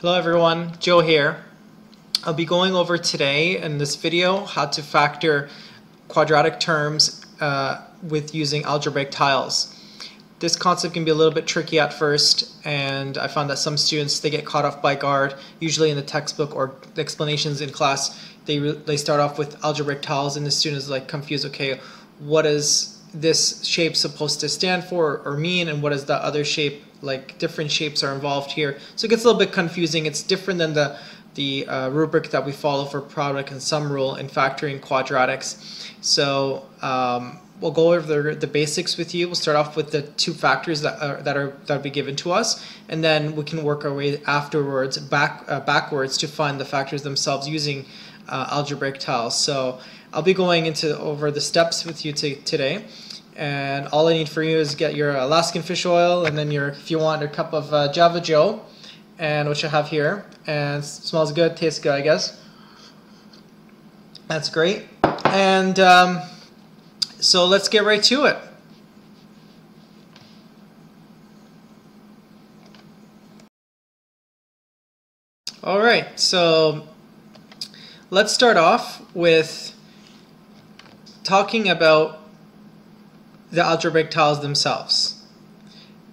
Hello everyone, Joe here. I'll be going over today in this video how to factor quadratic terms with using algebraic tiles. This concept can be a little bit tricky at first, and I found that some students, they get caught off by guard. Usually in the textbook or the explanations in class, they start off with algebraic tiles and the student is like confused, okay, what is this shape supposed to stand for or mean, and what is the other shape, like different shapes are involved here. So it gets a little bit confusing. It's different than the rubric that we follow for product and sum rule in factoring quadratics. So we'll go over the basics with you. We'll start off with the two factors that'll be given to us, and then we can work our way afterwards backwards to find the factors themselves using algebraic tiles. So I'll be going over the steps with you today, and all I need for you is get your Alaskan fish oil, and then if you want, a cup of Java Joe, and which I have here, and smells good, tastes good, I guess. That's great. And so let's get right to it. All right, so let's start off with talking about the algebraic tiles themselves.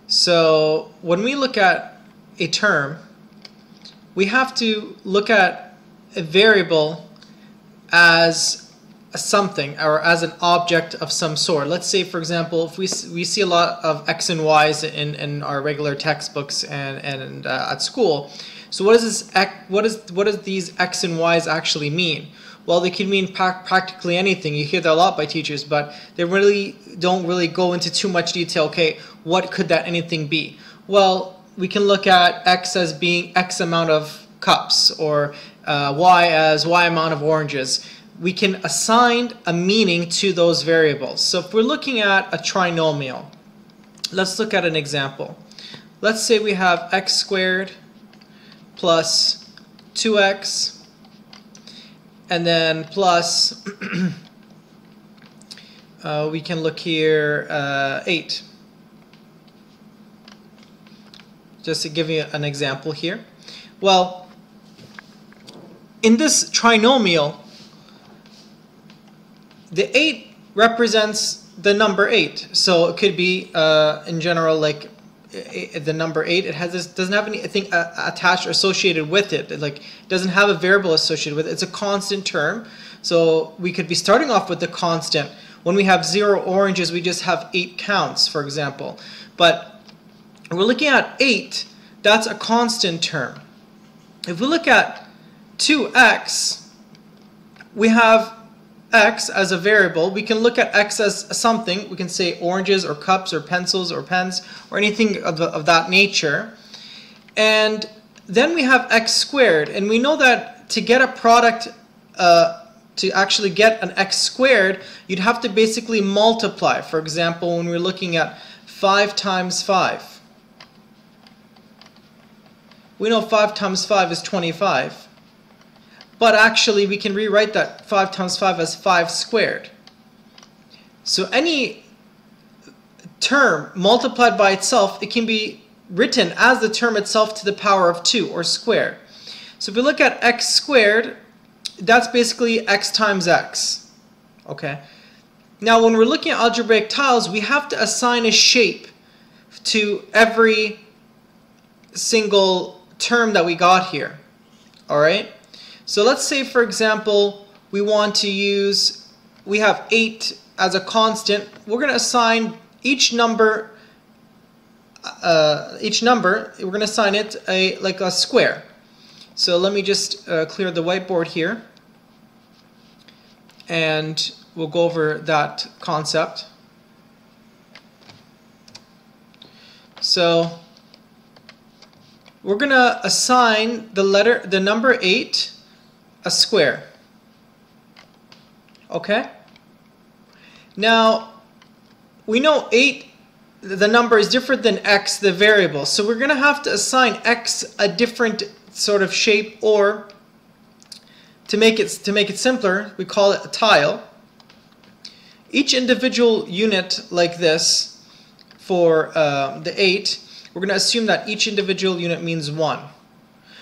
So when we look at a term, we have to look at a variable as something, or as an object of some sort. Let's say, for example, if we see a lot of x and y's in our regular textbooks and at school. So what does these x and y's actually mean? Well, they can mean practically anything. You hear that a lot by teachers, but they don't really go into too much detail. Okay, what could that anything be? Well, we can look at x as being x amount of cups, or y as y amount of oranges. We can assign a meaning to those variables. So if we're looking at a trinomial, let's look at an example. Let's say we have x squared plus 2x and then plus we can look here 8. Just to give you an example here. Well, in this trinomial, the 8 represents the number 8. So it could be in general like the number 8. Doesn't have anything attached or associated with it. It doesn't have a variable associated with it. It's a constant term. So we could be starting off with the constant. When we have 0 oranges, we just have 8 counts, for example. But we're looking at 8. That's a constant term. If we look at 2x, we have x as a variable. We can look at x as something. We can say oranges or cups or pencils or pens or anything of that nature. And then we have x squared, and we know that to get a product, to actually get an x squared, you'd have to basically multiply. For example, when we're looking at 5 times 5. We know 5 times 5 is 25. But actually, we can rewrite that 5 times 5 as 5 squared. So any term multiplied by itself, it can be written as the term itself to the power of 2, or squared. So if we look at x squared, that's basically x times x. Okay. Now, when we're looking at algebraic tiles, we have to assign a shape to every single term that we got here. All right. So let's say, for example, we have 8 as a constant. We're going to assign each number, we're going to assign it like a square. So let me just clear the whiteboard here, and we'll go over that concept. So we're going to assign the number 8 a square. Okay? Now, we know 8, the number is different than x, the variable. So we're going to have to assign x a different sort of shape, or to make it simpler, we call it a tile. Each individual unit like this for the 8, we're going to assume that each individual unit means 1.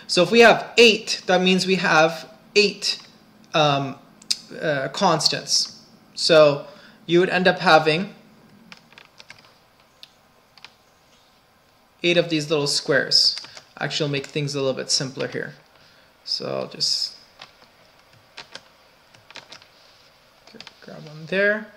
So if we have 8, that means we have 8 constants. So you would end up having 8 of these little squares. Actually, I'll make things a little bit simpler here. So I'll just grab one there.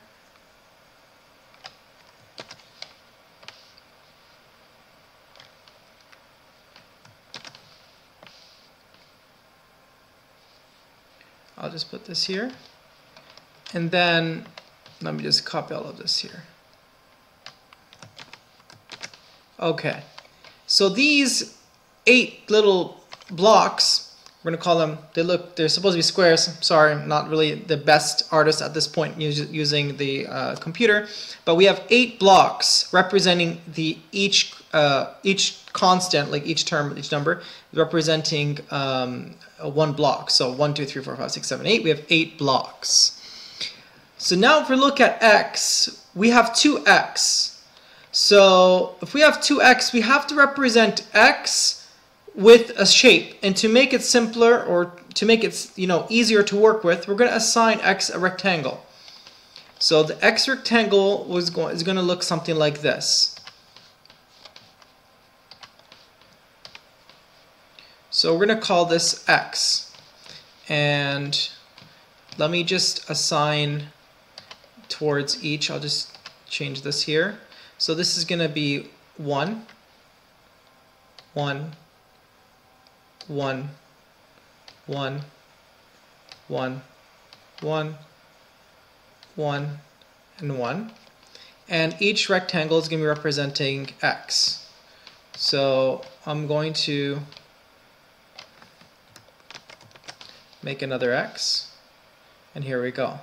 I'll just put this here. And then let me just copy all of this here. Okay. So these 8 little blocks, we're going to call them, they're supposed to be squares. Sorry, I'm not really the best artist at this point using the computer. But we have 8 blocks representing each constant, like each term, each number, representing one block. So 1, 2, 3, 4, 5, 6, 7, 8. We have 8 blocks. So now if we look at x, we have 2x. So if we have 2x, we have to represent x with a shape. And to make it simpler, or to make it easier to work with, we're going to assign x a rectangle. So the x rectangle is going to look something like this. So we're going to call this x. And let me just assign towards each. I'll just change this here. So this is going to be 1, 1, 1, 1, 1, 1, 1, and 1. And each rectangle is going to be representing x. So I'm going to make another x. And here we go.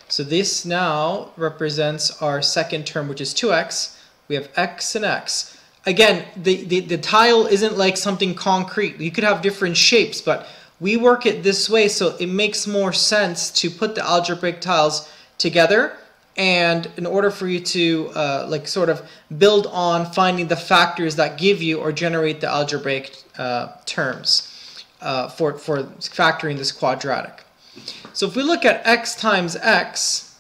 So this now represents our second term, which is 2x. We have x and x. Again, the tile isn't like something concrete. You could have different shapes, but we work it this way so it makes more sense to put the algebraic tiles together. And in order for you to like sort of build on finding the factors that give you or generate the algebraic terms for factoring this quadratic. So if we look at x times x,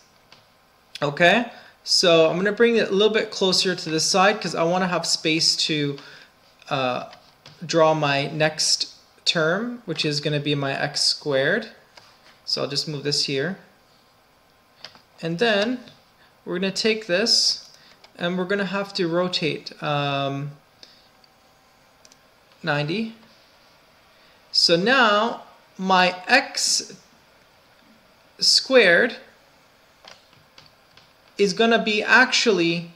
okay, so I'm going to bring it a little bit closer to this side because I want to have space to draw my next term, which is going to be my x squared. So I'll just move this here. And then we're going to take this and we're going to have to rotate 90. So now my x squared is going to be actually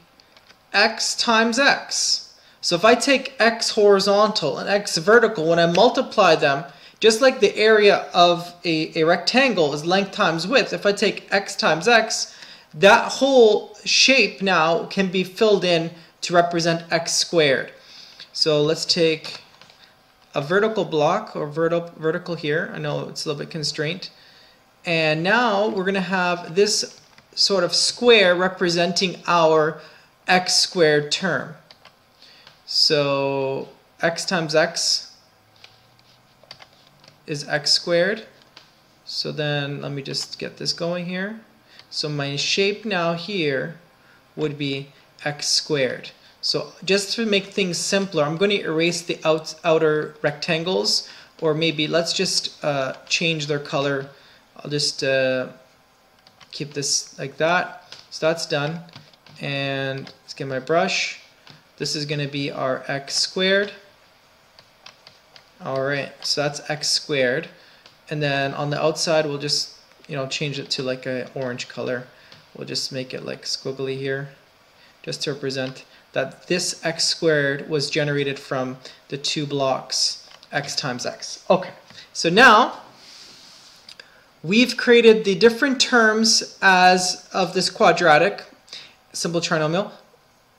x times x. So if I take x horizontal and x vertical, when I multiply them, just like the area of a rectangle is length times width, if I take x times x, that whole shape now can be filled in to represent x squared. So let's take a vertical block, or vertical here. I know it's a little bit constrained. And now we're going to have this sort of square representing our x squared term. So x times x is x squared. So then let me just get this going here. So my shape now here would be x squared. So just to make things simpler, I'm going to erase the outer rectangles, or maybe let's just change their color. I'll just keep this like that. So that's done. And let's get my brush. This is going to be our x squared. Alright, so that's x squared. And then on the outside, we'll just change it to like an orange color. We'll just make it like squiggly here, just to represent that this x squared was generated from the 2 blocks x times x. Okay, so now we've created the different terms as of this quadratic, simple trinomial,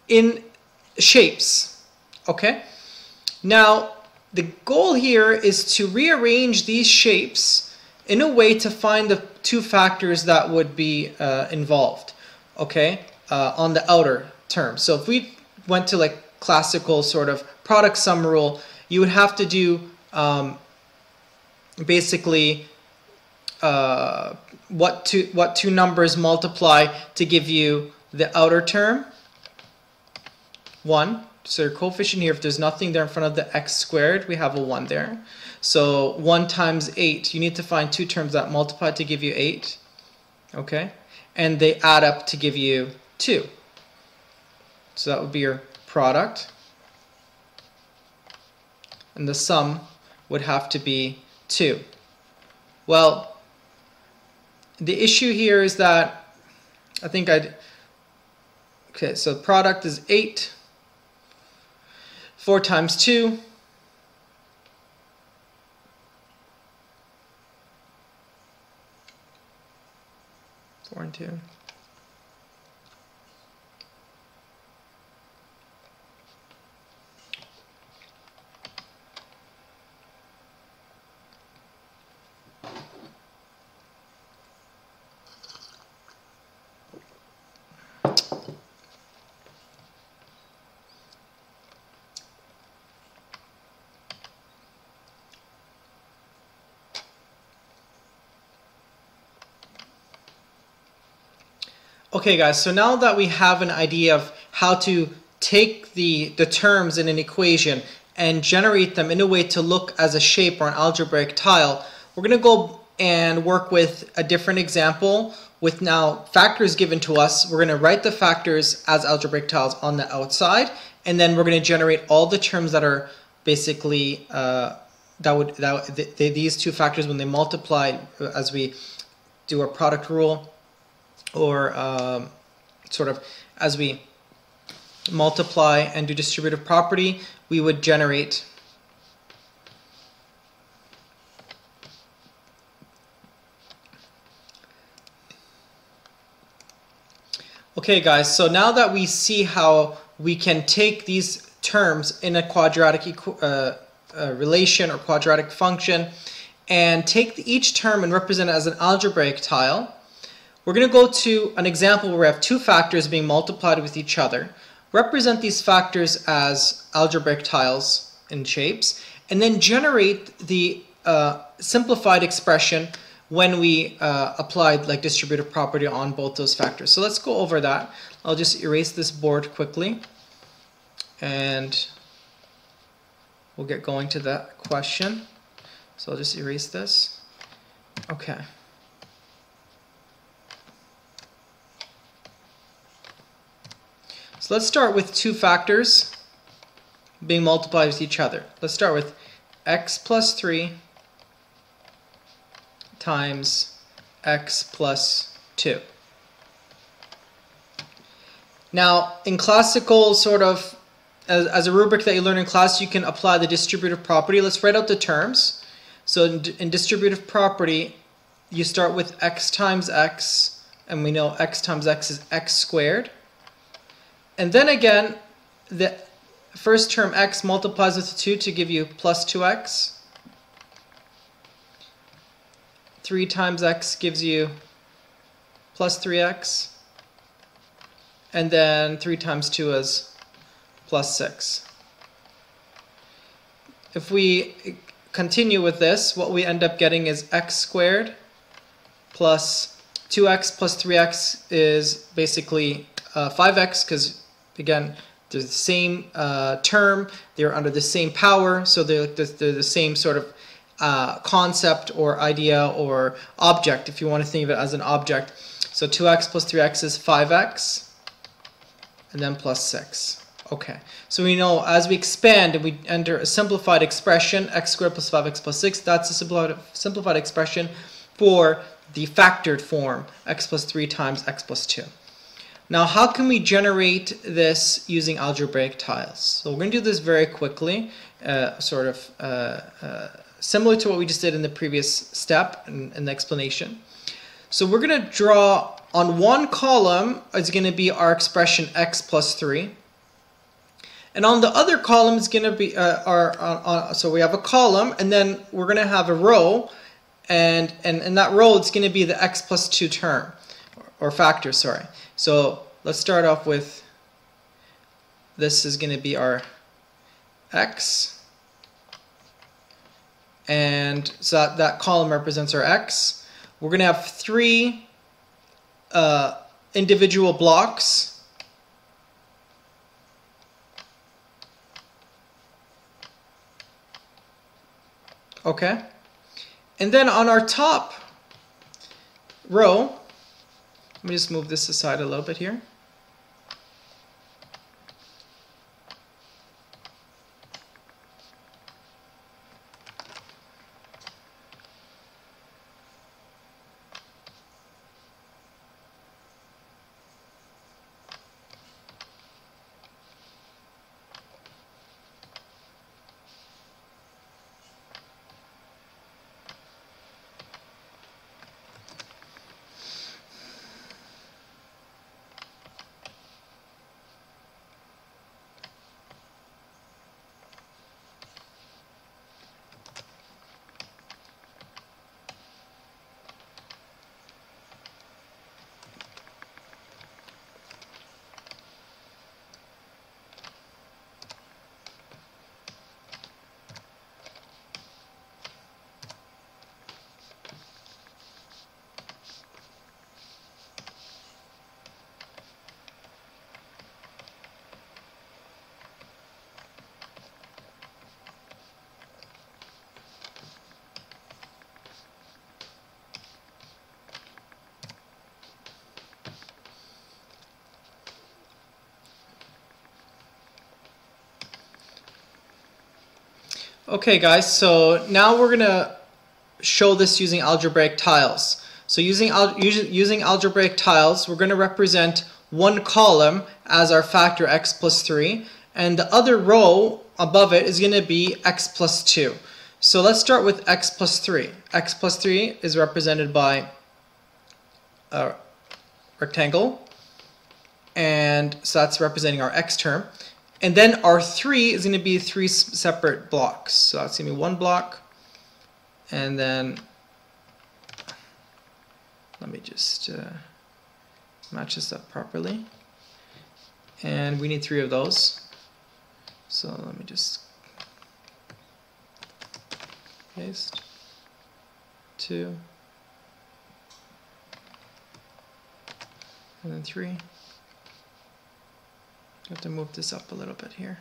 in shapes. Okay? Now, the goal here is to rearrange these shapes in a way to find the 2 factors that would be involved, okay, on the outer term. So if we went to like classical sort of product sum rule, you would have to do basically what two numbers multiply to give you the outer term, 1. So your coefficient here, if there's nothing there in front of the x squared, we have a 1 there. So 1 times 8, you need to find two terms that multiply to give you 8. Okay? And they add up to give you 2. So that would be your product. And the sum would have to be 2. Well, the issue here is that okay, so product is 8. 4 times 2. 4 and 2. Okay guys, so now that we have an idea of how to take the terms in an equation and generate them in a way to look as a shape or an algebraic tile, we're going to go and work with a different example with now factors given to us. We're going to write the factors as algebraic tiles on the outside, and then we're going to generate all the terms that are basically these two factors when they multiply as we do our product rule, or sort of as we multiply and do distributive property, we would generate okay guys, so now that we see how we can take these terms in a quadratic relation or quadratic function and take each term and represent it as an algebraic tile, we're going to go to an example where we have two factors being multiplied with each other, represent these factors as algebraic tiles and shapes, and then generate the simplified expression when we applied like distributive property on both those factors. So let's go over that. I'll just erase this board quickly and we'll get going to that question. So I'll just erase this. Okay. So let's start with two factors being multiplied with each other. Let's start with x plus 3 times x plus 2. Now, in classical sort of, as a rubric that you learn in class, you can apply the distributive property. Let's write out the terms. So in distributive property, you start with x times x, and we know x times x is x squared. And then again, the first term x multiplies with 2 to give you plus 2x. 3 times x gives you plus 3x. And then 3 times 2 is plus 6. If we continue with this, what we end up getting is x squared plus 2x plus 3x is basically 5x, because again, they're the same term, they're under the same power, so they're the same sort of concept or idea or object, if you want to think of it as an object. So 2x plus 3x is 5x, and then plus 6. Okay, so we know as we expand and we enter a simplified expression, x squared plus 5x plus 6, that's a simplified expression for the factored form, x plus 3 times x plus 2. Now, how can we generate this using algebraic tiles? So we're going to do this very quickly, sort of similar to what we just did in the previous step in the explanation. So we're going to draw on one column is going to be our expression x plus 3. And on the other column is going to be so we have a column, and then we're going to have a row, and in that row it's going to be the x plus 2 term, or factor, sorry. So let's start off with, this is going to be our x, and so that column represents our x. We're going to have 3 individual blocks. Okay, and then on our top row, let me just move this aside a little bit here. Okay guys, so now we're going to show this using algebraic tiles. So using algebraic tiles, we're going to represent one column as our factor x plus 3, and the other row above it is going to be x plus 2. So let's start with x plus 3. X plus 3 is represented by a rectangle, and so that's representing our x term. And then our 3 is going to be 3 separate blocks. So that's going to be one block. And then let me just match this up properly. And we need 3 of those. So let me just paste 2 and then 3. I have to move this up a little bit here.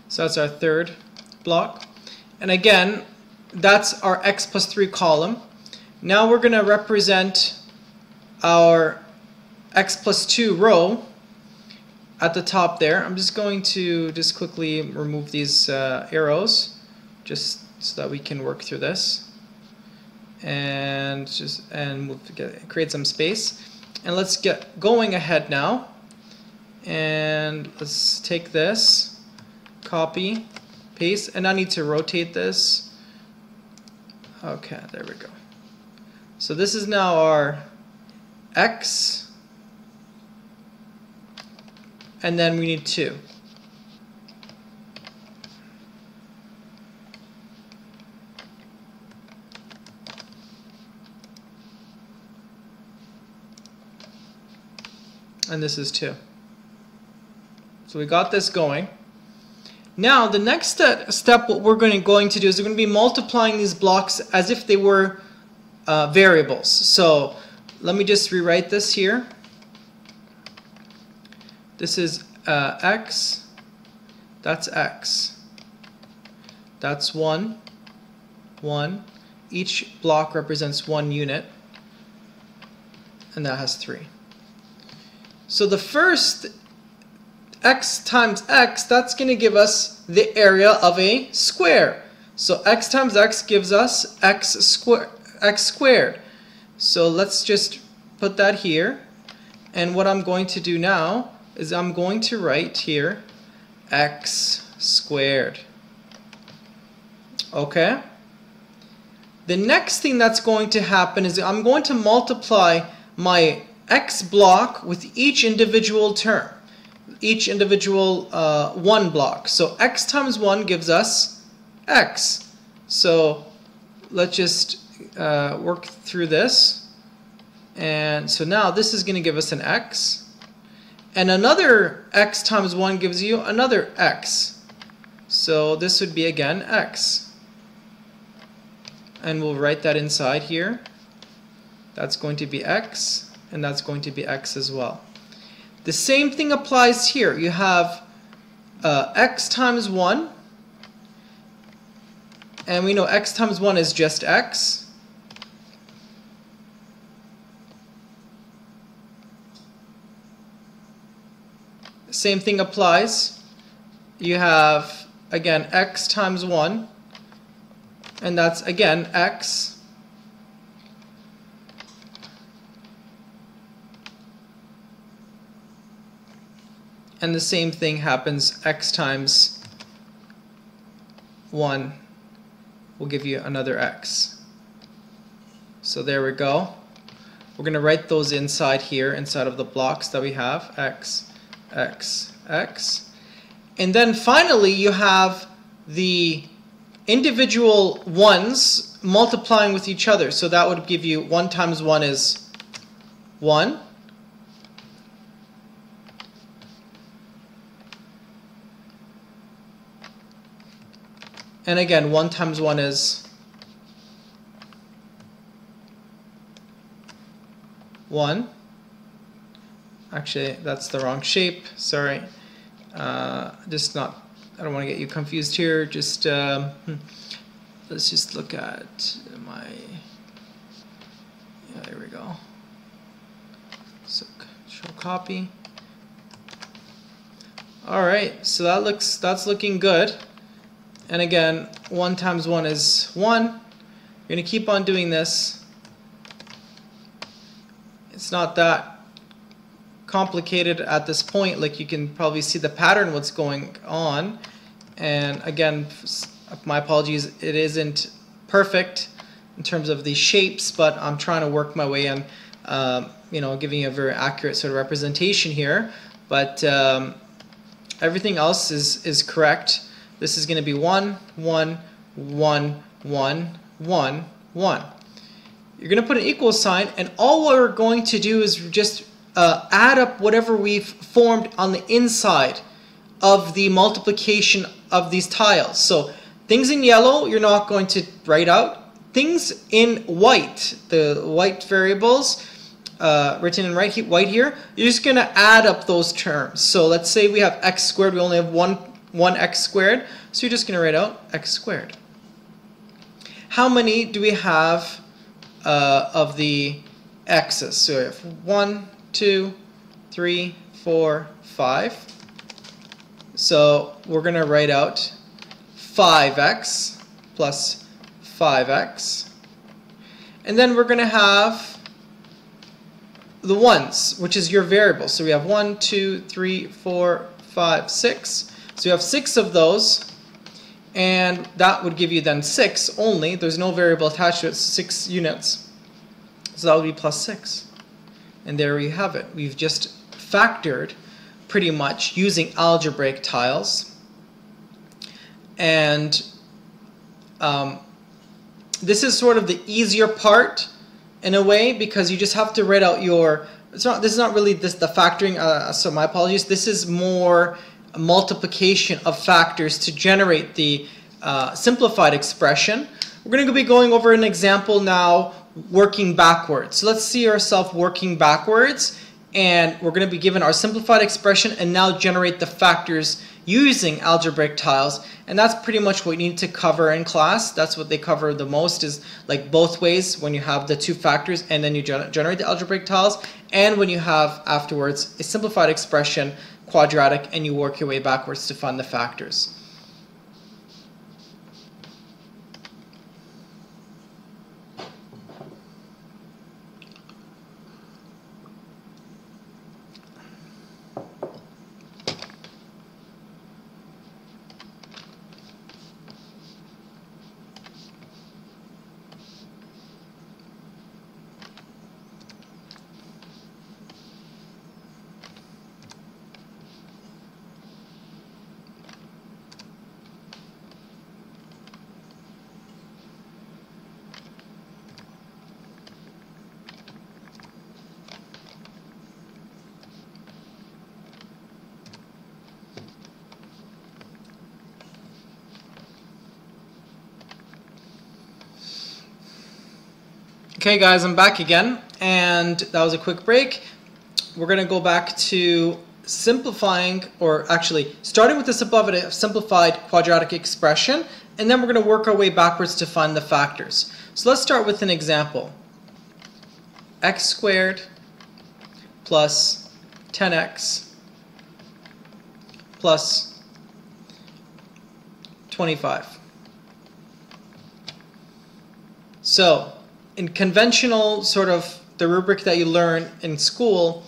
So that's our third block. And again, that's our x plus 3 column. Now we're going to represent our x plus 2 row at the top there. I'm just going to just quickly remove these arrows just so that we can work through this and create some space. And let's get going ahead now. And let's take this, copy, paste, and I need to rotate this. Okay, there we go. So this is now our x, and then we need 2. And this is 2. So we got this going. Now the next step what we're going to do is we're going to be multiplying these blocks as if they were variables. So let me just rewrite this here. This is x, that's x, that's 1, 1. Each block represents 1 unit, and that has 3. So the first x times x, that's going to give us the area of a square. So x times x gives us x squared. So let's just put that here. And what I'm going to do now is I'm going to write here x squared. Okay? The next thing that's going to happen is I'm going to multiply my x block with each individual term. each individual one block. So x times 1 gives us x. So let's just work through this. And so now this is going to give us an x. And another x times 1 gives you another x. So this would be again x. And we'll write that inside here. That's going to be x, and that's going to be x as well. The same thing applies here. You have x times 1, and we know x times 1 is just x. Same thing applies. You have, again, x times 1, and that's, again, x. And the same thing happens, x times 1 will give you another x. So there we go. We're going to write those inside here, inside of the blocks that we have, x, x, x. And then finally you have the individual ones multiplying with each other. So that would give you 1 times 1 is 1. And again, 1 times 1 is 1. Actually, that's the wrong shape. Sorry. Just not, I don't want to get you confused here. Just, let's just look at my, yeah, there we go. So, show copy. All right, so that's looking good. And again, 1 times 1 is 1. You're going to keep on doing this. It's not that complicated at this point. Like, you can probably see the pattern, what's going on. And again, my apologies, it isn't perfect in terms of the shapes, but I'm trying to work my way on, you know, giving you a very accurate sort of representation here. But everything else is correct. This is going to be 1, 1, 1, 1, 1, 1. You're going to put an equal sign, and all we're going to do is just add up whatever we've formed on the inside of the multiplication of these tiles. So things in yellow, you're not going to write out. Things in white, the white variables, written in white here, you're just going to add up those terms. So let's say we have x squared, we only have one x squared, so you're just going to write out x squared. How many do we have of the x's? So we have 1, 2, 3, 4, 5. So we're going to write out 5x plus 5x. And then we're going to have the ones, which is your variable. So we have 1, 2, 3, 4, 5, 6. So you have 6 of those, and that would give you then 6 only. There's no variable attached to it, 6 units. So that would be plus 6. And there you have it. We've just factored pretty much using algebraic tiles. And this is sort of the easier part in a way, because you just have to write out your, this is not really the factoring, so my apologies. This is more multiplication of factors to generate the simplified expression. We're going to be going over an example now, working backwards. So let's see ourselves working backwards, and we're going to be given our simplified expression and now generate the factors using algebraic tiles. And that's pretty much what you need to cover in class. That's what they cover the most, is like both ways, when you have the two factors and then you generate the algebraic tiles, and when you have afterwards a simplified expression, quadratic, and you work your way backwards to find the factors. Okay guys, I'm back again, and that was a quick break. We're going to go back to simplifying, or actually starting with the simplified quadratic expression, and then we're going to work our way backwards to find the factors. So let's start with an example. X squared plus 10x plus 25. So in conventional sort of the rubric that you learn in school,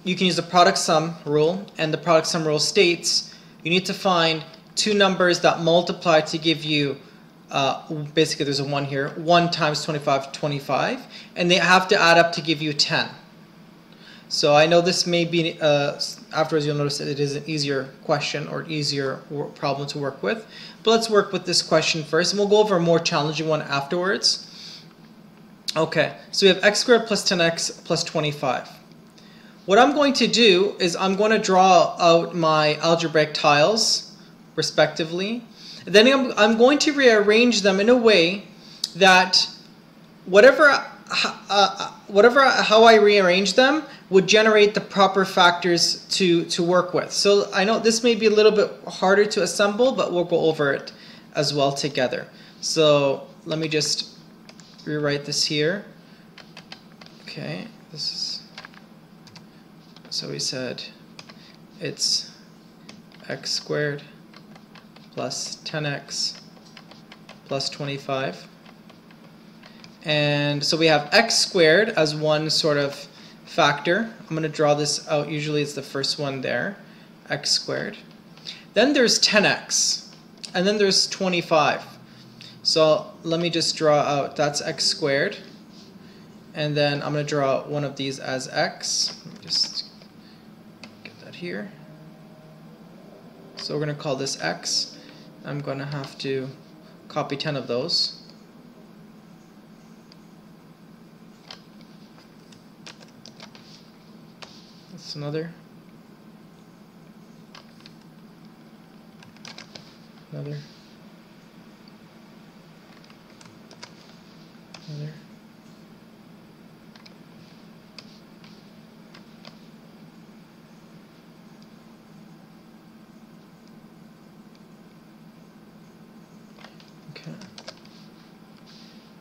you can use the product sum rule, and the product sum rule states you need to find two numbers that multiply to give you basically there's a 1 here, 1 times 25, 25, and they have to add up to give you 10. So I know this may be, afterwards you'll notice that it is an easier question or easier problem to work with, but let's work with this question first, and we'll go over a more challenging one afterwards. Okay, so we have x squared plus 10x plus 25. What I'm going to do is I'm going to draw out my algebraic tiles, respectively. Then I'm going to rearrange them in a way that how I rearrange them would generate the proper factors to work with. So I know this may be a little bit harder to assemble, but we'll go over it as well together. So let me just rewrite this here. Okay, this is, so we said it's x squared plus 10x plus 25. And so we have x squared as one sort of factor. I'm going to draw this out. Usually it's the first one there, x squared. Then there's 10x, and then there's 25. So let me just draw out, that's x squared, and then I'm going to draw one of these as x. Let me just get that here. So we're going to call this x. I'm going to have to copy 10 of those. That's another. Another. Another. Okay.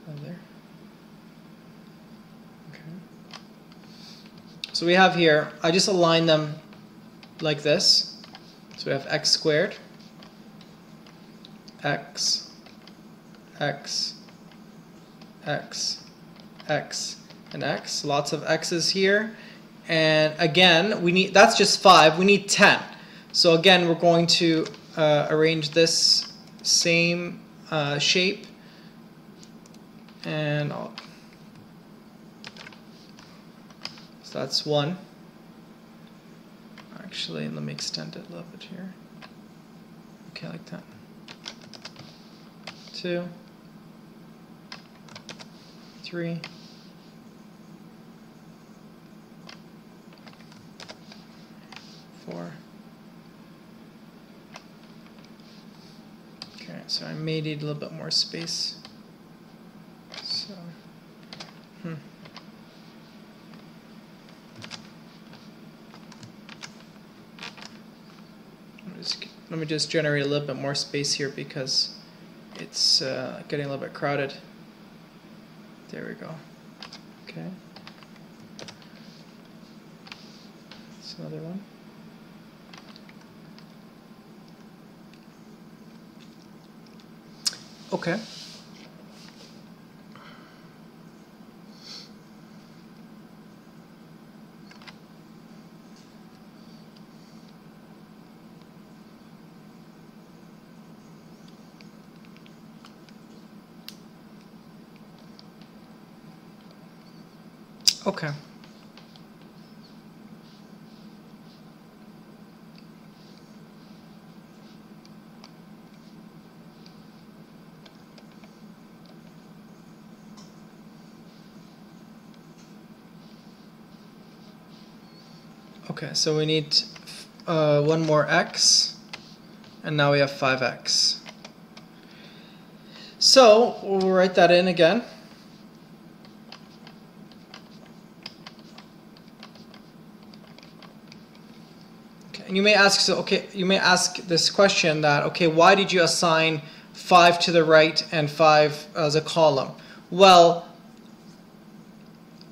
Another. Okay. So we have here, I just align them like this. So we have x squared, x, x, x, x, and x. Lots of x's here. And again, we need, that's just 5. We need 10. So again, we're going to arrange this same shape. And so that's 1. Actually, let me extend it a little bit here. Okay, like that. 2. 3, 4. Okay, so I may need a little bit more space. So, let me just generate a little bit more space here because it's getting a little bit crowded. There we go. Okay. That's another one. Okay. Okay. Okay, so we need one more x, and now we have 5x. So we'll write that in again. And you may ask, so okay, you may ask this question that, okay, why did you assign 5 to the right and 5 as a column? Well,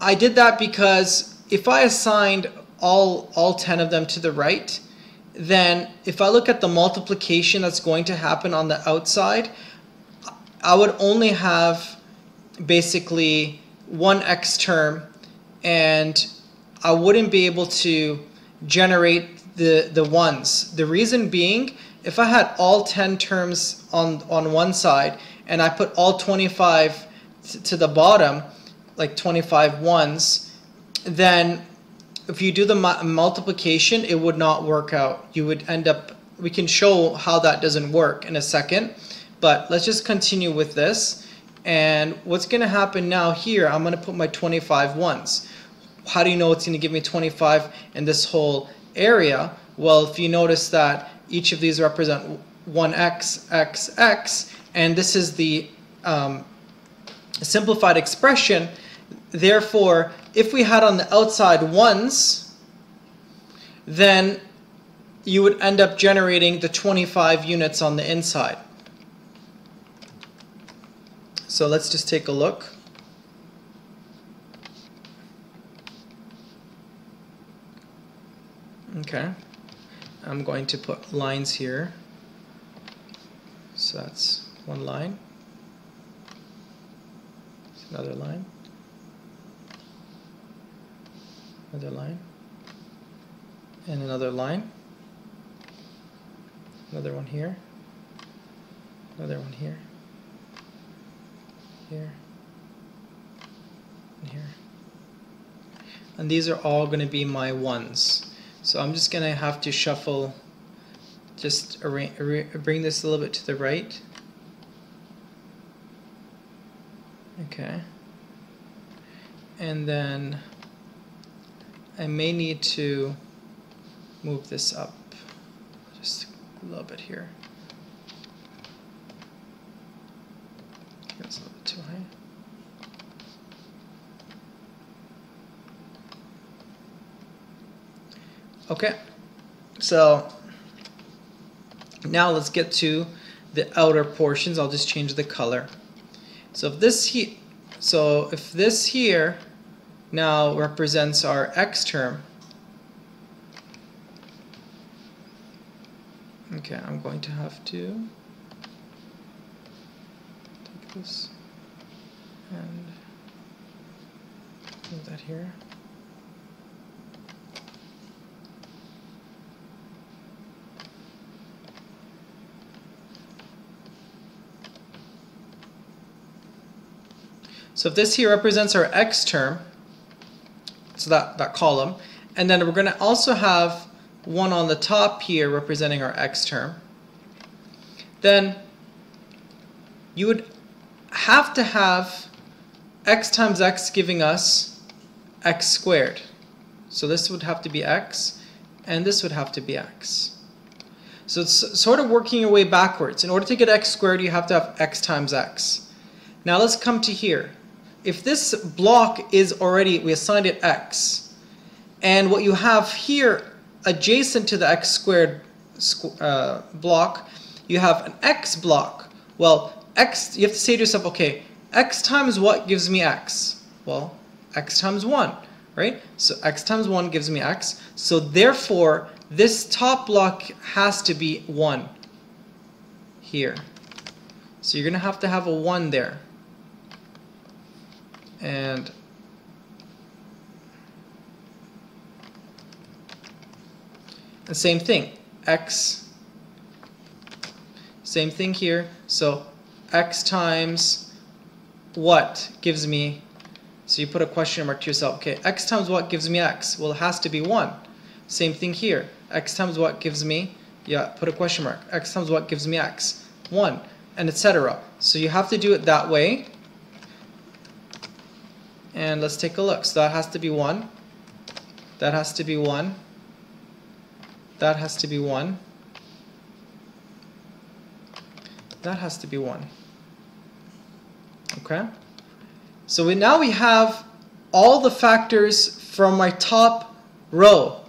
I did that because if I assigned all 10 of them to the right, then if I look at the multiplication that's going to happen on the outside, I would only have basically one x term, and I wouldn't be able to generate the ones. The reason being, if I had all 10 terms on one side and I put all 25 to the bottom, like 25 ones, then if you do the multiplication, it would not work out. You would end up, we can show how that doesn't work in a second, but let's just continue with this. And what's going to happen now here, I'm going to put my 25 ones. How do you know it's going to give me 25 in this whole area? Well, if you notice that each of these represent 1x, x, x, and this is the simplified expression. Therefore, if we had on the outside ones, then you would end up generating the 25 units on the inside. So let's just take a look. Okay, I'm going to put lines here. So that's one line. Another line. Another line. And another line. Another one here. Another one here. Here. And here. And these are all going to be my ones. So I'm just going to have to shuffle, just bring this a little bit to the right. Okay. And then I may need to move this up just a little bit here. That's a little bit too high. Okay, so now let's get to the outer portions. I'll just change the color. So if this here now represents our x term, okay, I'm going to have to take this and move that here. So if this here represents our x term, so that column, and then we're going to also have one on the top here representing our x term, then you would have to have x times x giving us x squared. So this would have to be x, and this would have to be x. So it's sort of working your way backwards. In order to get x squared, you have to have x times x. Now let's come to here. If this block is already, we assigned it x, and what you have here adjacent to the x squared block, you have an x block. Well, x, you have to say to yourself, okay, x times what gives me x? Well, x times 1, right? So x times 1 gives me x. So therefore, this top block has to be 1 here. So you're going to have a 1 there. And the same thing, x, same thing here. So x times what gives me, so you put a question mark to yourself, okay, x times what gives me x? Well, it has to be 1. Same thing here, x times what gives me, yeah, put a question mark, x times what gives me x? 1, and etc. So you have to do it that way. And let's take a look. So that has to be 1. That has to be 1. That has to be 1. That has to be 1. Okay? So now we have all the factors from my top row.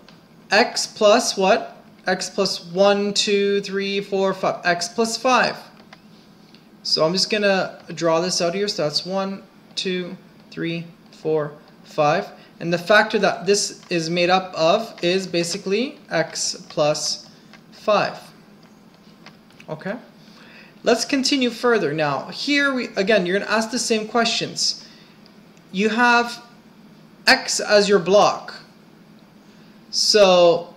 X plus what? x plus 1, 2, 3, 4, 5, x plus 5. So I'm just going to draw this out here. So that's 1, 2, 3, 4, 5. And the factor that this is made up of is basically x plus 5. Okay? Let's continue further. Now, here, again, you're going to ask the same questions. You have x as your block. So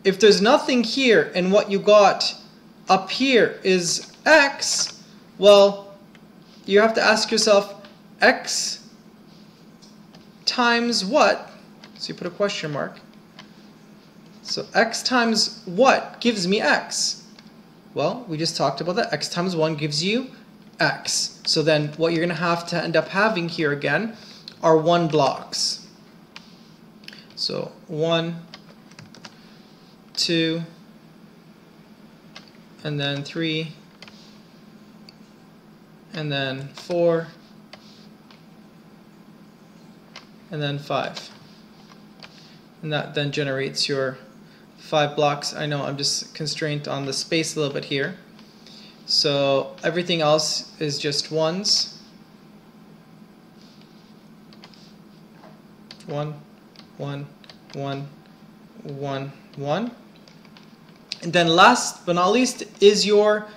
if there's nothing here and what you got up here is x, well, you have to ask yourself, x times what? So you put a question mark. So x times what gives me x? Well, we just talked about that. X times 1 gives you x. So then what you're going to have to end up having here again are 1 blocks. So 1, 2, and then 3, and then 4, and then 5. And that then generates your 5 blocks. I know I'm just constrained on the space a little bit here. So everything else is just ones. 1, 1, 1, 1, 1. And then last but not least is your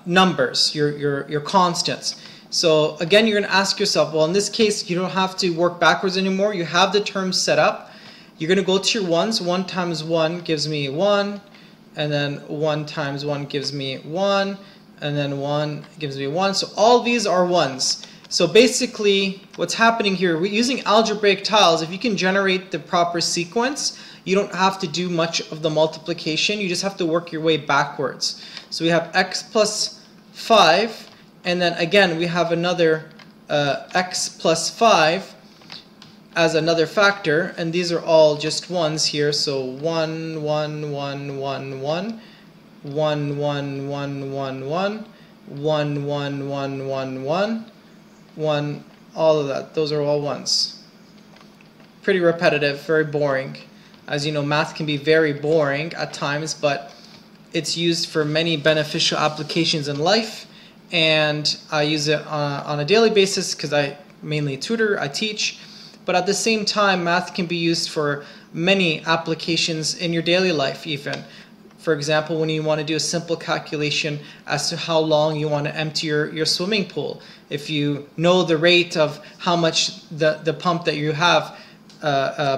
numbers, your constants. So again, you're going to ask yourself, well, in this case, you don't have to work backwards anymore. You have the terms set up. You're going to go to your ones. 1 times 1 gives me 1. And then 1 times 1 gives me 1. And then 1 gives me 1. So all these are ones. So basically, what's happening here, we're using algebraic tiles. If you can generate the proper sequence, you don't have to do much of the multiplication. You just have to work your way backwards. So we have x plus 5. And then again, we have another x plus 5 as another factor, and these are all just ones here. So 1, 1, 1, 1, 1, 1, 1, 1, 1, 1, 1, 1, 1, 1, 1, 1, all of that. Those are all ones. Pretty repetitive, very boring. As you know, math can be very boring at times, but it's used for many beneficial applications in life, and I use it on a daily basis because I mainly tutor, I teach. But at the same time, math can be used for many applications in your daily life even. For example, when you want to do a simple calculation as to how long you want to empty your swimming pool. If you know the rate of how much the pump that you have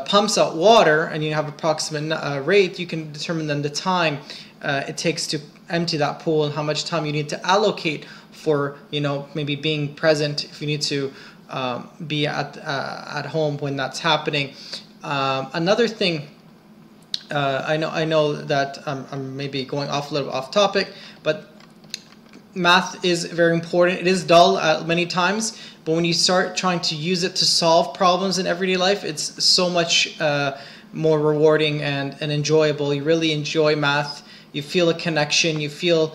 pumps out water, and you have approximate rate, you can determine then the time it takes to empty that pool and how much time you need to allocate for, you know, maybe being present if you need to be at home when that's happening. Another thing, I know that I'm maybe going off a little off topic, but math is very important. It is dull many times, but when you start trying to use it to solve problems in everyday life, it's so much more rewarding and enjoyable. You really enjoy math. You feel a connection. You feel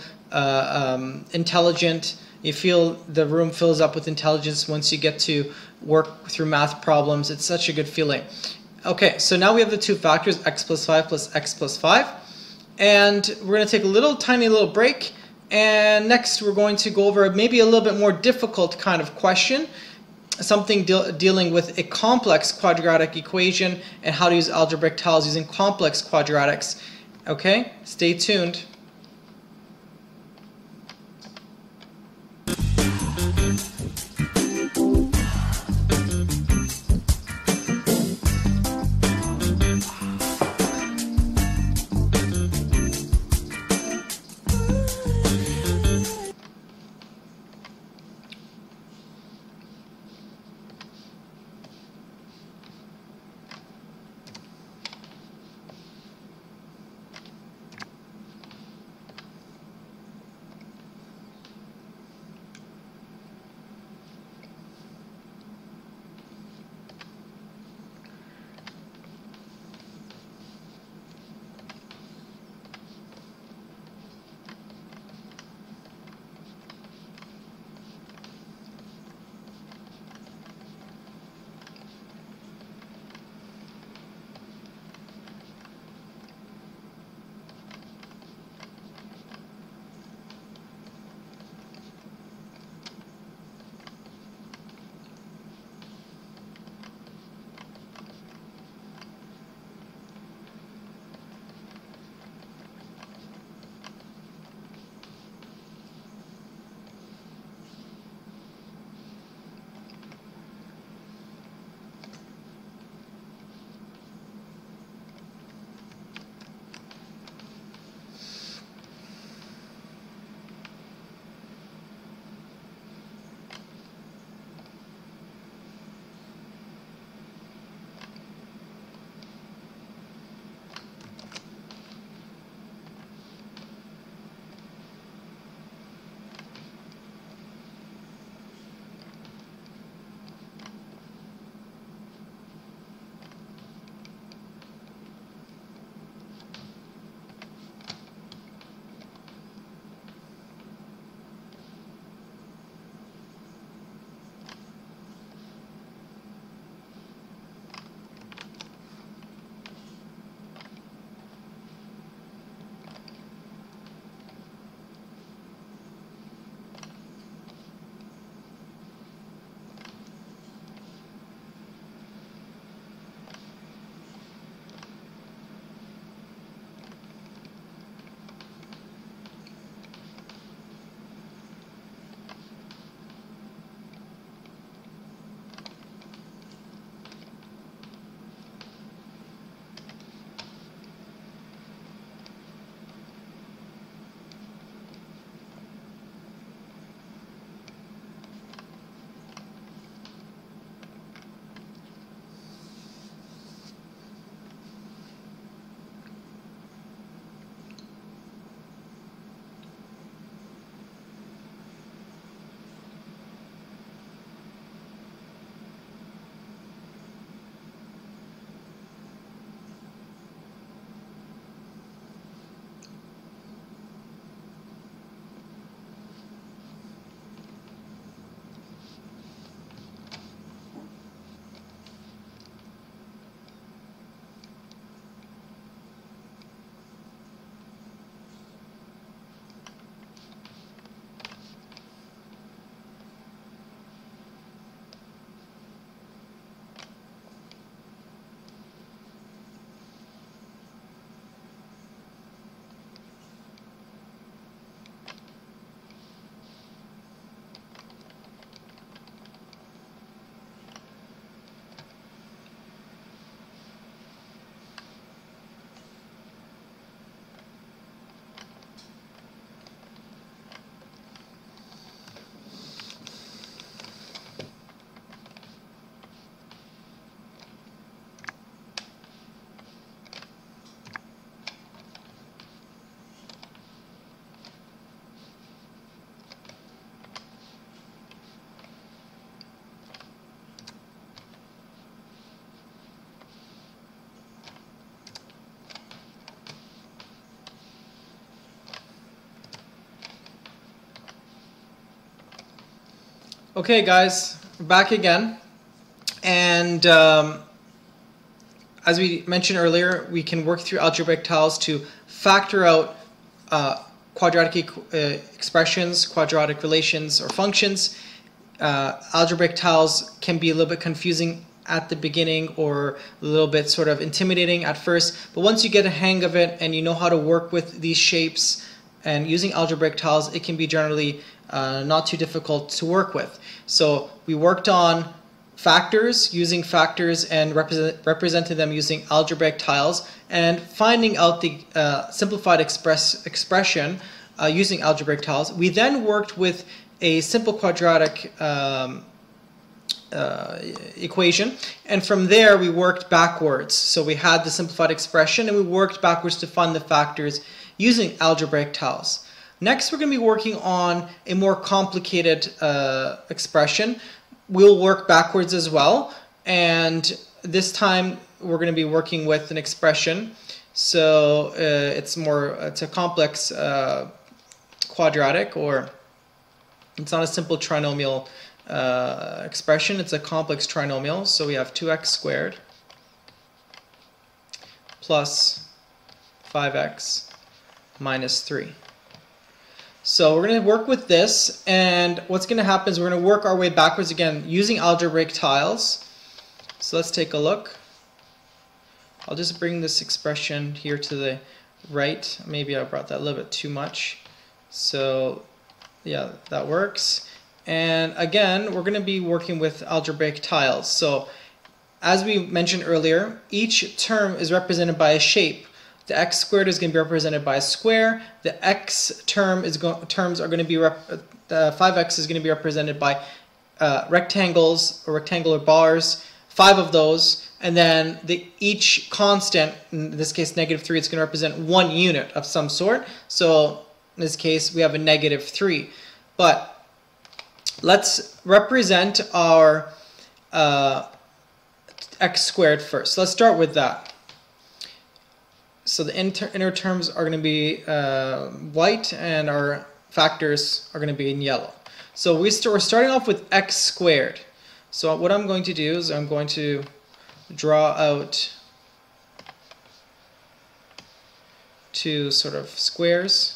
intelligent. You feel the room fills up with intelligence once you get to work through math problems. It's such a good feeling. Okay, so now we have the two factors, x plus 5 plus x plus 5. And we're going to take a tiny little break. And next we're going to go over maybe a little bit more difficult kind of question, something dealing with a complex quadratic equation and how to use algebraic tiles using complex quadratics. Okay, stay tuned. Okay guys, we're back again, and as we mentioned earlier, we can work through algebraic tiles to factor out quadratic expressions, quadratic relations, or functions. Algebraic tiles can be a little bit confusing at the beginning or a little bit sort of intimidating at first, but once you get a hang of it and you know how to work with these shapes and using algebraic tiles, it can be generally not too difficult to work with. So we worked on factors, using factors and representing them using algebraic tiles, and finding out the simplified expression using algebraic tiles. We then worked with a simple quadratic equation, and from there we worked backwards. So we had the simplified expression and we worked backwards to find the factors using algebraic tiles. Next, we're going to be working on a more complicated expression. We'll work backwards as well, and this time we're going to be working with an expression. So it's a complex quadratic, or it's not a simple trinomial expression, it's a complex trinomial. So we have 2x squared plus 5x minus 3. So we're going to work with this, and what's going to happen is we're going to work our way backwards again using algebraic tiles. So let's take a look. I'll just bring this expression here to the right. Maybe I brought that a little bit too much. So yeah, that works. And again, we're going to be working with algebraic tiles. So as we mentioned earlier, each term is represented by a shape. The x squared is going to be represented by a square. The x terms are going to be 5x is going to be represented by rectangles or rectangular bars, 5 of those, and then each constant, in this case -3, it's going to represent 1 unit of some sort. So in this case we have a -3. But let's represent our x squared first. Let's start with that. So the inner terms are going to be white, and our factors are going to be in yellow. So we're starting off with x squared. So what I'm going to do is I'm going to draw out 2 sort of squares.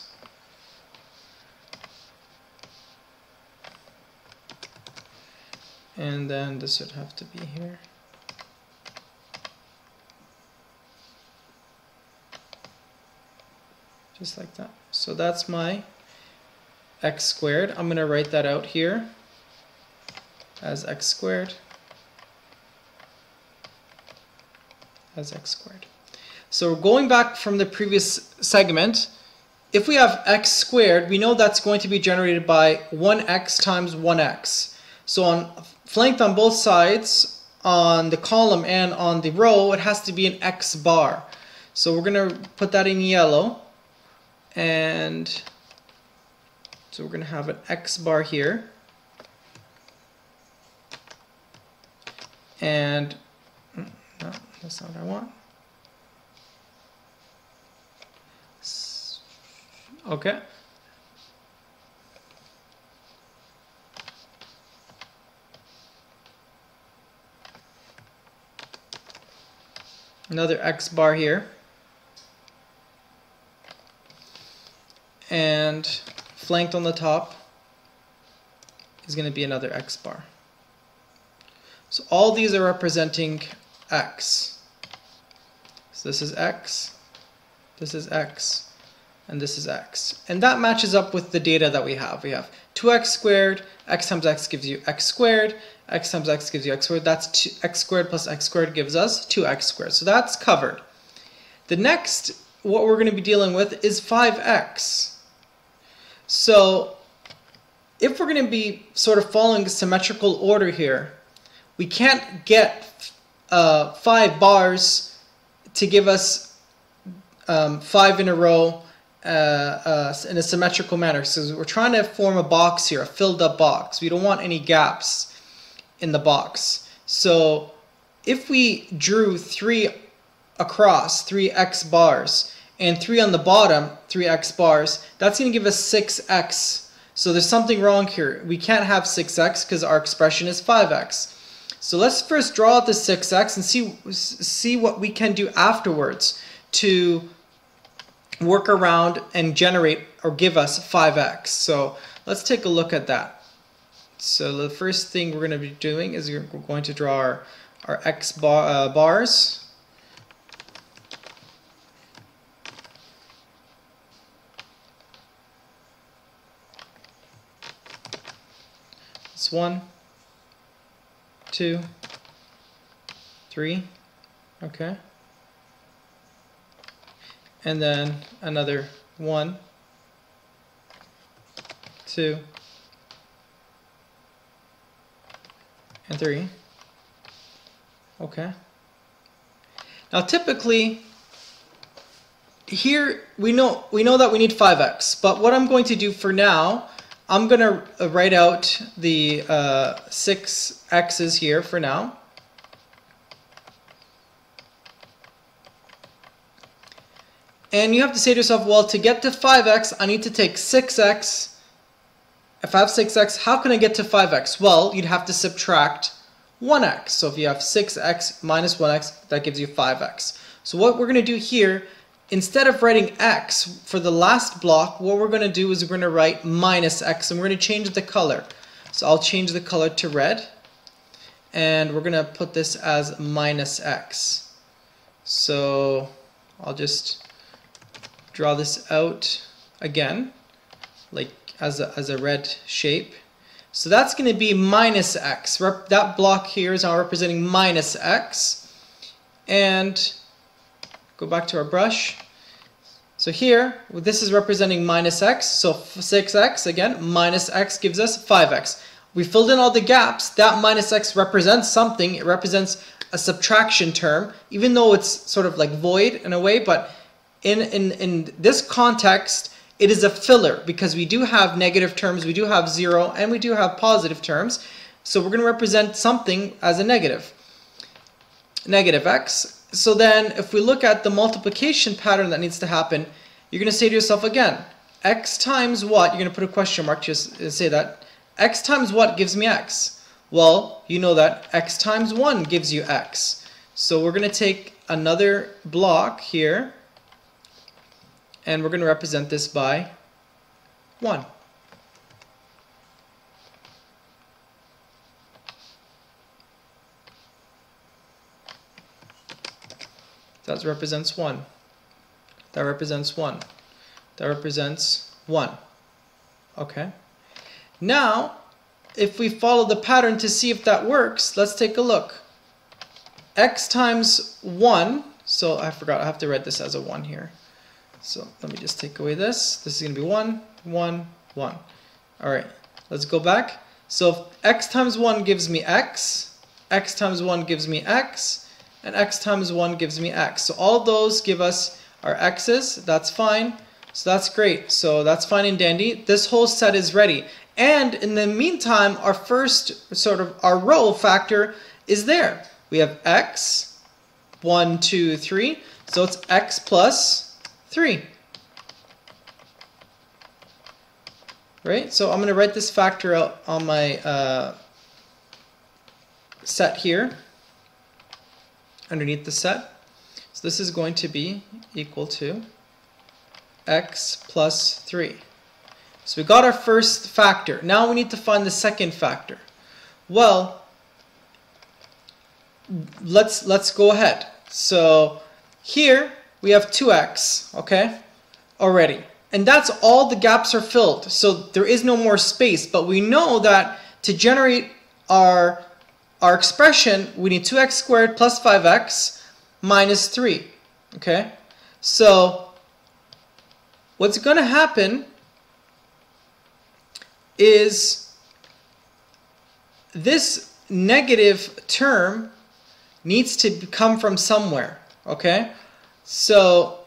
And then this would have to be here. Just like that. So that's my x squared. I'm going to write that out here as x squared, as x squared. So going back from the previous segment, if we have x squared, we know that's going to be generated by 1x times 1x. So on flanked on both sides, on the column and on the row, it has to be an x bar. So we're going to put that in yellow. And so we're going to have an x bar here, and no, that's not what I want. Okay. Another x bar here. And flanked on the top is going to be another x bar. So all these are representing x. So this is x, this is x, and this is x. And that matches up with the data that we have. We have 2x squared, x times x gives you x squared, x times x gives you x squared. That's x squared plus x squared gives us 2x squared. So that's covered. The next, what we're going to be dealing with is 5x. So if we're going to be sort of following a symmetrical order here, we can't get 5 bars to give us 5 in a row in a symmetrical manner. So we're trying to form a box here, a filled up box. We don't want any gaps in the box. So if we drew 3 across, 3x bars, and 3 on the bottom, 3x bars, that's going to give us 6x. So there's something wrong here. We can't have 6x because our expression is 5x. So let's first draw out the 6x and see what we can do afterwards to work around and generate or give us 5x. So let's take a look at that. So the first thing we're going to be doing is we're going to draw our x bars. It's 1, 2, 3, okay. And then another 1, 2, and 3. Okay. Now typically here we know that we need 5x, but what I'm going to do for now, I'm going to write out the 6x's here for now. And you have to say to yourself, well, to get to 5x, I need to take 6x. If I have 6x, how can I get to 5x? Well, you'd have to subtract 1x. So if you have 6x minus 1x, that gives you 5x. So what we're going to do here, instead of writing x for the last block, what we're going to do is we're going to write minus x, and we're going to change the color. So I'll change the color to red, and we're going to put this as minus x. So I'll just draw this out again, like as a red shape. So that's going to be minus x. That block here is now representing minus x. And go back to our brush. So here, this is representing minus x. So 6x, again, minus x gives us 5x. We filled in all the gaps. That minus x represents something. It represents a subtraction term, even though it's sort of like void in a way, but in this context, it is a filler because we do have negative terms, we do have 0, and we do have positive terms. So we're going to represent something as a negative x. So then if we look at the multiplication pattern that needs to happen, you're going to say to yourself again, x times what? You're going to put a question mark to say that. X times what gives me x? Well, you know that x times 1 gives you x. So we're going to take another block here, and we're going to represent this by 1. That represents 1. That represents 1. That represents 1. Okay. Now, if we follow the pattern to see if that works, let's take a look. X times 1, so I forgot, I have to write this as a 1 here. So let me just take away this. This is going to be 1, 1, 1. All right, let's go back. So if x times 1 gives me x, x times 1 gives me x, and x times 1 gives me x. So all those give us our x's. That's fine. So that's great. So that's fine and dandy. This whole set is ready. And in the meantime, our first our row factor is there. We have x, 1, 2, 3. So it's x plus 3. Right? So I'm going to write this factor out on my set here, underneath the set. So this is going to be equal to x plus 3. So we got our first factor. Now we need to find the second factor. Well, let's go ahead. So here we have 2x, okay, already. And that's all the gaps are filled. So there is no more space. But we know that to generate our expression, we need 2x squared plus 5x minus 3, okay? So what's going to happen is this negative term needs to come from somewhere, okay? So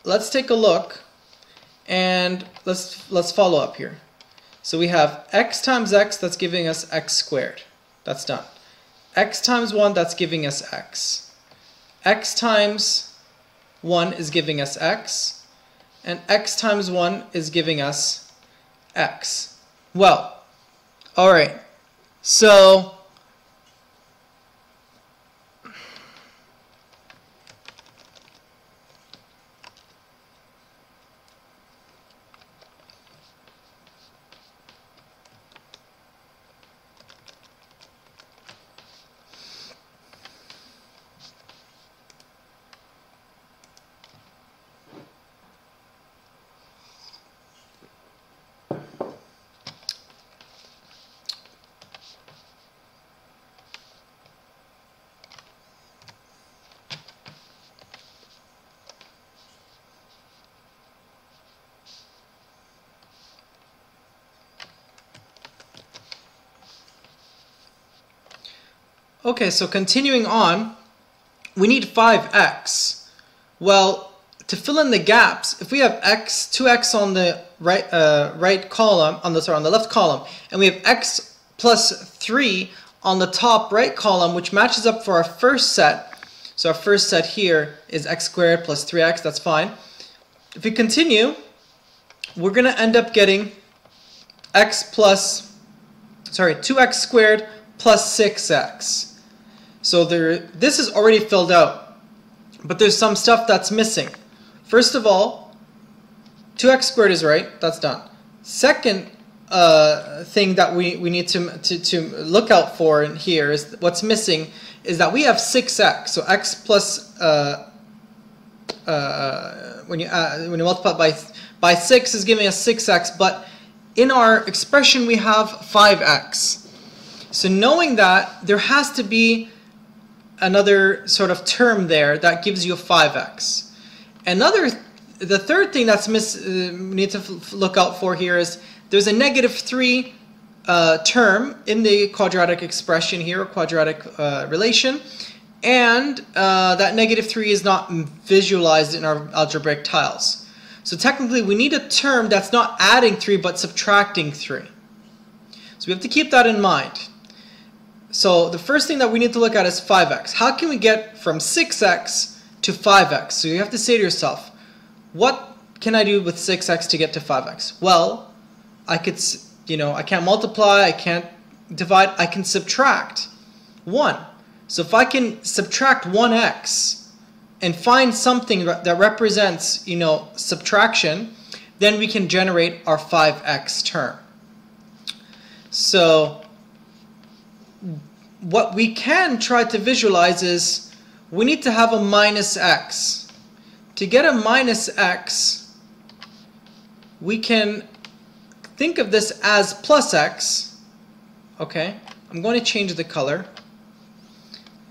let's take a look and let's follow up here. So we have x times x, that's giving us x squared. That's done. X times 1, that's giving us x. X times 1 is giving us x. And x times 1 is giving us x. Well, all right. So okay, so continuing on, we need 5x. Well, to fill in the gaps, if we have 2x on the right column, on the left column, and we have x plus 3 on the top right column, which matches up for our first set. So our first set here is x squared plus 3x, that's fine. If we continue, we're going to end up getting 2x squared plus 6x. So this is already filled out, but there's some stuff that's missing. First of all, 2x squared is right, that's done. Second thing that we need to look out for in here is what's missing is that we have 6x. So x plus when you multiply by 6 is giving us 6x, but in our expression we have 5x. So knowing that, there has to be another sort of term there that gives you a 5x. The third thing that's we need to look out for here is there's a -3 term in the quadratic expression here, or quadratic relation, and that -3 is not visualized in our algebraic tiles. So technically we need a term that's not adding 3 but subtracting 3. So we have to keep that in mind. So the first thing that we need to look at is 5x. How can we get from 6x to 5x? So you have to say to yourself, what can I do with 6x to get to 5x? Well, I can't multiply, I can't divide, I can subtract 1. So if I can subtract 1x and find something that represents, subtraction, then we can generate our 5x term. So what we can try to visualize is we need to have a minus x. To get a minus x, we can think of this as plus x. Okay, I'm going to change the color.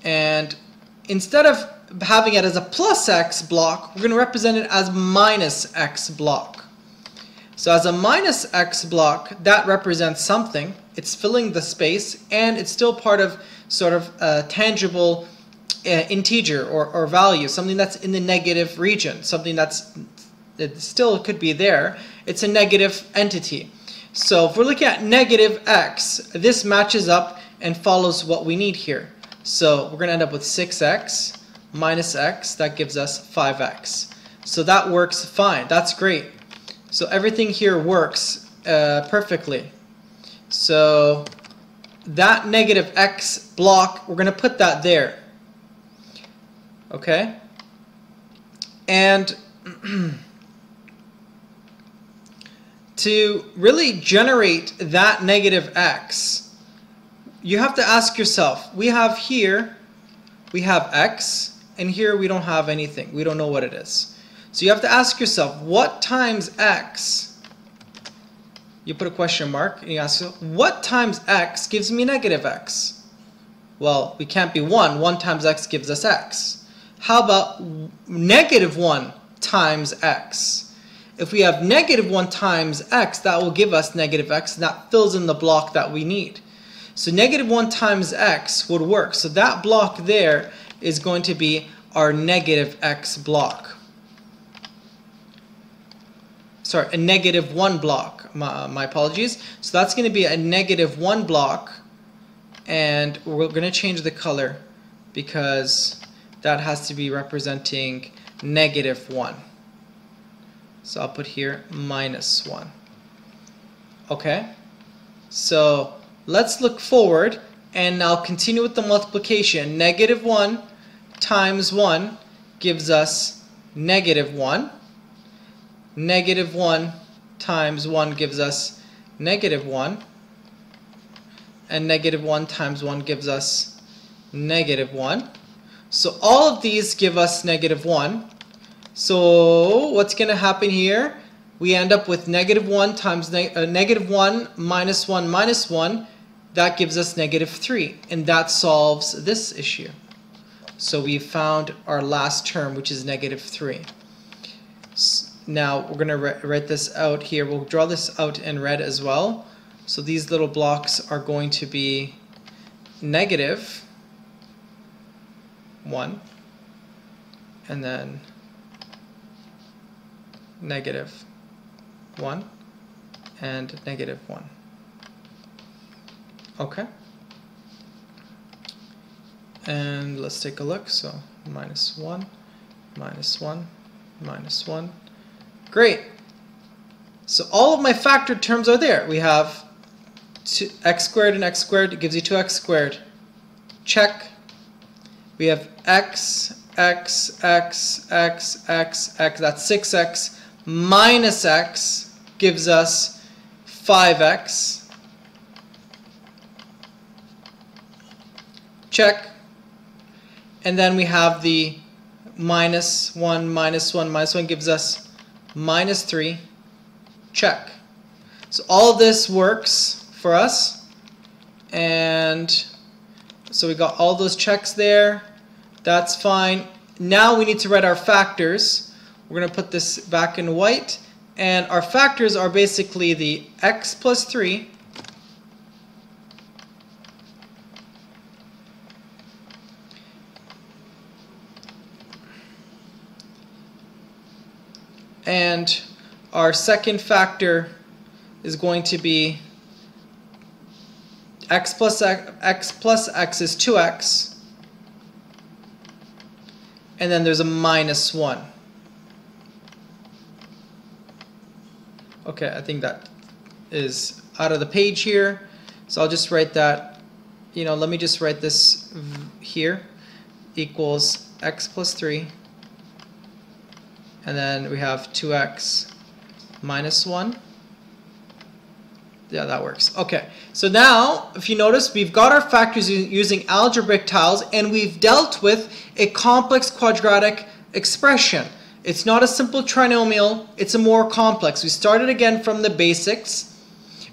And instead of having it as a plus x block, we're going to represent it as minus x block. So as a minus x block, that represents something. It's filling the space, and it's still part of sort of a tangible integer or value, something that's in the negative region, something it still could be there. It's a negative entity. So if we're looking at negative x, this matches up and follows what we need here. So we're going to end up with 6x minus x, that gives us 5x. So that works fine, that's great. So everything here works perfectly. So that negative x block, we're going to put that there. Okay? And to really generate that negative x, you have to ask yourself, we have x, and here we don't have anything. We don't know what it is. So you have to ask yourself, what times x? You put a question mark and you ask yourself, what times x gives me negative x? Well, we can't be 1. 1 times x gives us x. How about negative 1 times x? If we have negative 1 times x, that will give us negative x, and that fills in the block that we need. So negative 1 times x would work. So that block there is going to be our negative x block. Sorry, a negative 1 block. My apologies. So that's going to be a negative 1 block, and we're going to change the color because that has to be representing negative 1. So I'll put here minus 1. Okay, so let's look forward and now continue with the multiplication. Negative 1 times 1 gives us negative 1. Negative 1 times 1 gives us negative 1. And negative 1 times 1 gives us negative 1. So all of these give us negative 1. So what's going to happen here? We end up with negative 1 times negative 1 minus 1 minus 1. That gives us negative 3. And that solves this issue. So we found our last term, which is negative 3. Now we're going to write this out here. We'll draw this out in red as well. So these little blocks are going to be negative 1 and then negative 1 and negative 1. Okay. And let's take a look. So minus 1, minus 1, minus 1. Great. So all of my factored terms are there. We have x squared and x squared. It gives you 2x squared. Check. We have x, x, x, x, x, x. That's 6x minus x gives us 5x. Check. And then we have the minus 1, minus 1, minus 1 gives us minus 3. Check. So all of this works for us. And so we got all those checks there. That's fine. Now we need to write our factors. We're going to put this back in white. And our factors are basically the x plus 3 and our second factor is going to be x plus x is 2x, and then there's a minus 1. Okay, I think that is out of the page here, so I'll just write that, let me just write this here, equals x plus 3, and then we have 2x minus 1. Yeah, that works. Okay, so now if you notice, we've got our factors using algebraic tiles, and we've dealt with a complex quadratic expression. It's not a simple trinomial, it's a more complex. We started again from the basics.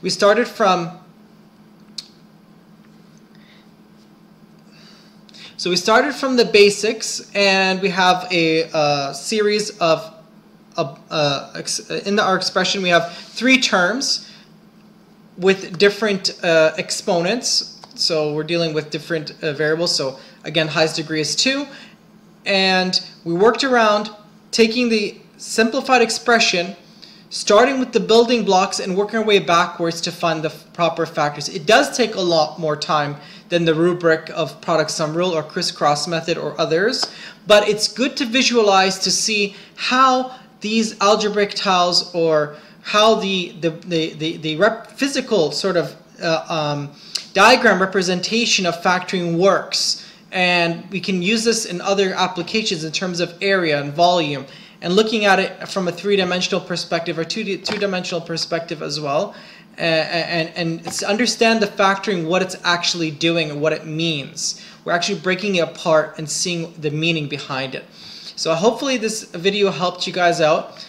We started from the basics, and we have a series of in our expression we have 3 terms with different exponents. So we're dealing with different variables. So again, highest degree is 2, and we worked around taking the simplified expression, starting with the building blocks and working our way backwards to find the proper factors. It does take a lot more time than the rubric of product-sum rule or crisscross method or others, but it's good to visualize to see how these algebraic tiles, or how the physical sort of diagram representation of factoring works. And we can use this in other applications in terms of area and volume, and looking at it from a 3-dimensional perspective or two-dimensional perspective as well, and understand the factoring, what it's actually doing and what it means. We're actually breaking it apart and seeing the meaning behind it. So hopefully this video helped you guys out.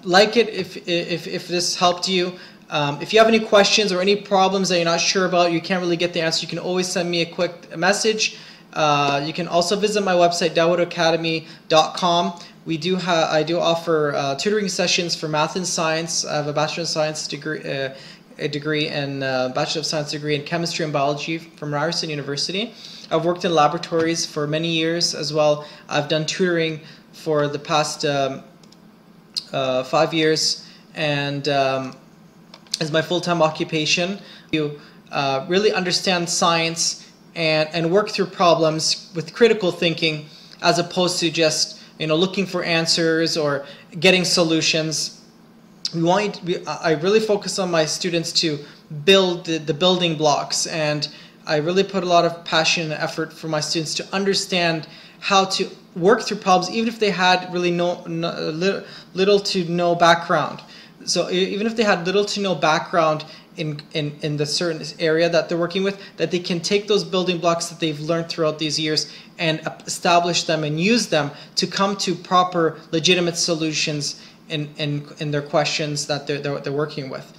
Like it if this helped you. If you have any questions or any problems that you're not sure about, you can't really get the answer, you can always send me a quick message. You can also visit my website, daoudacademy.com. I do offer tutoring sessions for math and science. I have a Bachelor of Science degree, Bachelor of Science degree in chemistry and biology from Ryerson University. I've worked in laboratories for many years as well. I've done tutoring for the past 5 years, and as my full-time occupation. You really understand science and work through problems with critical thinking, as opposed to just looking for answers or getting solutions. I really focus on my students to build the building blocks, and I really put a lot of passion and effort for my students to understand how to work through problems, even if they had really little to no background. So even if they had little to no background in the certain area that they're working with, that they can take those building blocks that they've learned throughout these years and establish them and use them to come to proper, legitimate solutions in their questions that they're working with.